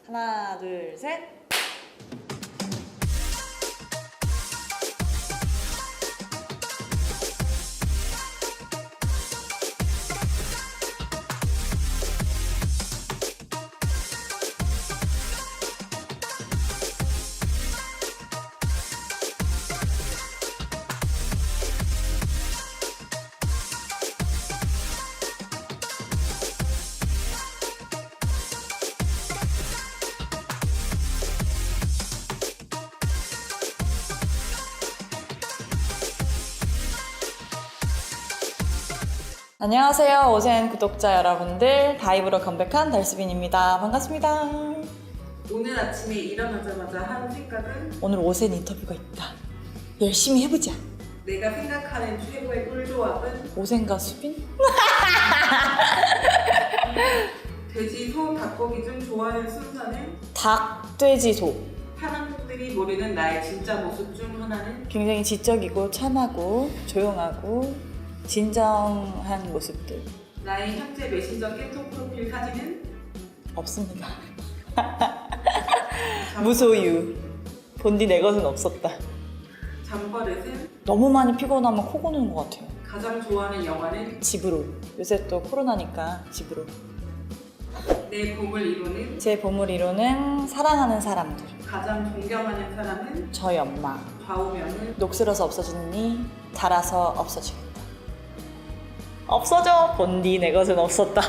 하나, 둘, 셋. 안녕하세요. 오센 구독자 여러분들. 다이브로 컴백한 달수빈입니다. 반갑습니다. 오늘 아침에 일어나자마자 한 생각은 오늘 오센 인터뷰가 있다. 열심히 해보자. 내가 생각하는 최고의 꿀조합은 오센과 수빈? 돼지, 소, 닭고기 중 좋아하는 순서는 닭, 돼지, 소. 사람들이 모르는 나의 진짜 모습 중 하나는 굉장히 지적이고 참하고 조용하고 진정한 모습들. 나의 현재 메신저 깨톡 프로필 사진은 없습니다. 무소유. 본디 내 것은 없었다. 잠버릇은 너무 많이 피곤하면 코 고는 것 같아요. 가장 좋아하는 영화는 집으로. 요새 또 코로나니까 집으로. 내 보물 이론은 제 보물이로는 사랑하는 사람들. 가장 존경하는 사람은 저희 엄마. 좌우명은 녹슬어서 없어지느니 닳아서 없어지겠다. 없어져. 본디 내 것은 없었다.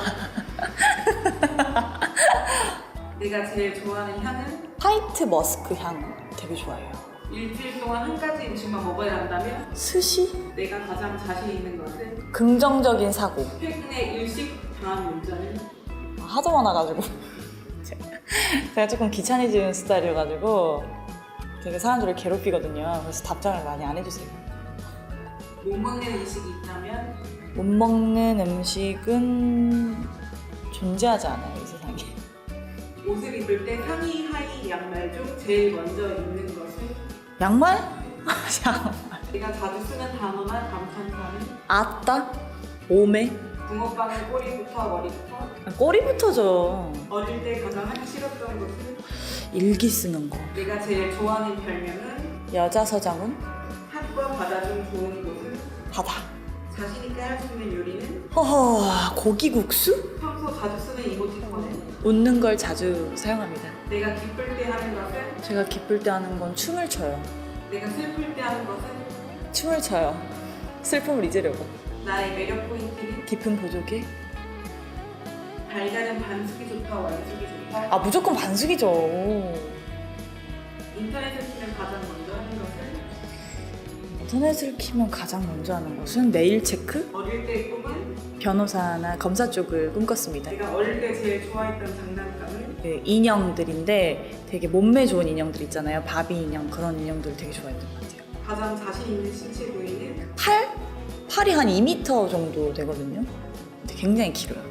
내가 제일 좋아하는 향은 화이트 머스크 향 되게 좋아해요. 일주일 동안 한 가지 음식만 먹어야 한다면 스시? 내가 가장 자신 있는 것은 긍정적인 사고. 최근에 일식 당한 문자는 하도 많아가지고 제가 조금 귀차니즘 스타일이어가지고 되게 사람들을 괴롭히거든요. 그래서 답장을 많이 안 해주세요. 못 먹는 음식이 있다면 못 먹는 음식은 존재하지 않아요, 이 세상에. 옷을 입을 때 상의, 하의, 양말 중 제일 먼저 입는 것은 양말? 내가 자주 쓰는 단어나 감탄사는 아따? 오메? 붕어빵의 꼬리부터 머리부터 꼬리부터죠. 어릴 때 가장 하기 싫었던 것은 일기 쓰는 거. 내가 제일 좋아하는 별명은 여자 서장훈? 산과 바다 중 좋은 곳은 바다. 자신 있게 할 수 있는 요리는 허허, 고기국수? 평소 자주 쓰는 이모티콘은 웃는 걸 자주 사용합니다. 내가 기쁠 때 하는 것은 제가 기쁠 때 하는 건 춤을 춰요. 내가 슬플 때 하는 것은 춤을 춰요. 슬픔을 잊으려고. 나의 매력 포인트는 깊은 보조개? 달걀은 반숙이 좋다 완숙이 좋다 아, 무조건 반숙이죠. 인터넷을 키면 가장 먼저 하는 것은 인터넷을 키면 가장 먼저 하는 것은 네일 체크? 어릴 때의 꿈은 변호사나 검사 쪽을 꿈꿨습니다. 내가 어릴 때 제일 좋아했던 장난감은 그 인형들인데 되게 몸매 좋은 인형들 있잖아요. 바비 인형, 그런 인형들 되게 좋아했던 것 같아요. 가장 자신 있는 신체 부위는 팔? 팔이 한 2m 정도 되거든요. 근데 굉장히 길어요.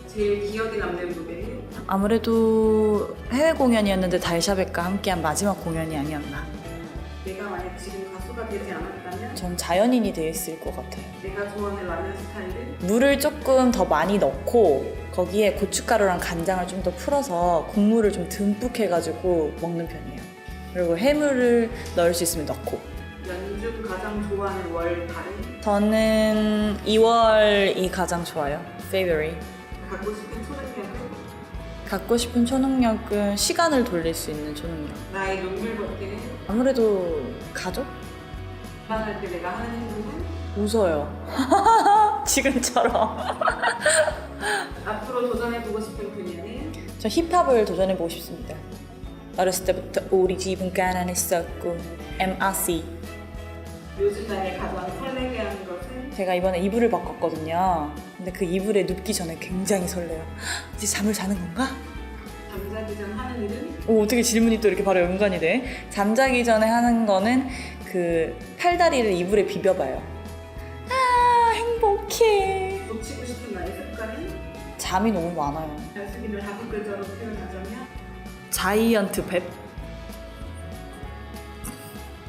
제일 기억에 남는 무대는 아무래도 해외 공연이었는데 달샤벳과 함께한 마지막 공연이 아니었나. 내가 만약 지금 가수가 되지 않았다면 전 자연인이 돼 있을 것 같아요. 내가 좋아하는 라면 스타일은 물을 조금 더 많이 넣고 거기에 고춧가루랑 간장을 좀 더 풀어서 국물을 좀 듬뿍 해가지고 먹는 편이에요. 그리고 해물을 넣을 수 있으면 넣고. 연중 가장 좋아하는 월 달은 저는 2월이 가장 좋아요. Favorite. 갖고 싶은 초능력은 갖고 싶은 초능력은 시간을 돌릴 수 있는 초능력. 나의 눈물 걷기는 아무래도 가족? 비방할 때 내가 하는 행동은 웃어요. 지금처럼. 앞으로 도전해보고 싶은 분야는 저 힙합을 도전해보고 싶습니다. 어렸을 때부터 우리 집은 가난했었고 MRC. 요즘 나를 가장 설레게 하는 것은 제가 이번에 이불을 바꿨거든요. 근데 그 이불에 눕기 전에 굉장히 설레요. 이제 잠을 자는 건가? 잠자기 전 하는 일은 오, 어떻게 질문이 또 이렇게 바로 연관이 돼? 잠자기 전에 하는 거는 그 팔다리를 이불에 비벼봐요. 아, 행복해. 놓치고 싶은 나의 습관은 잠이 너무 많아요. 달수빈을 다섯 글자로 표현하자면 자이언트 뱁?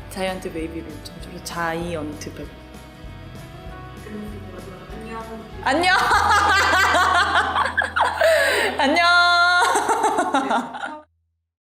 자이언트 베이비를 좀 줄여 자이언트 뱁. 안녕. 안녕. 안녕. 네.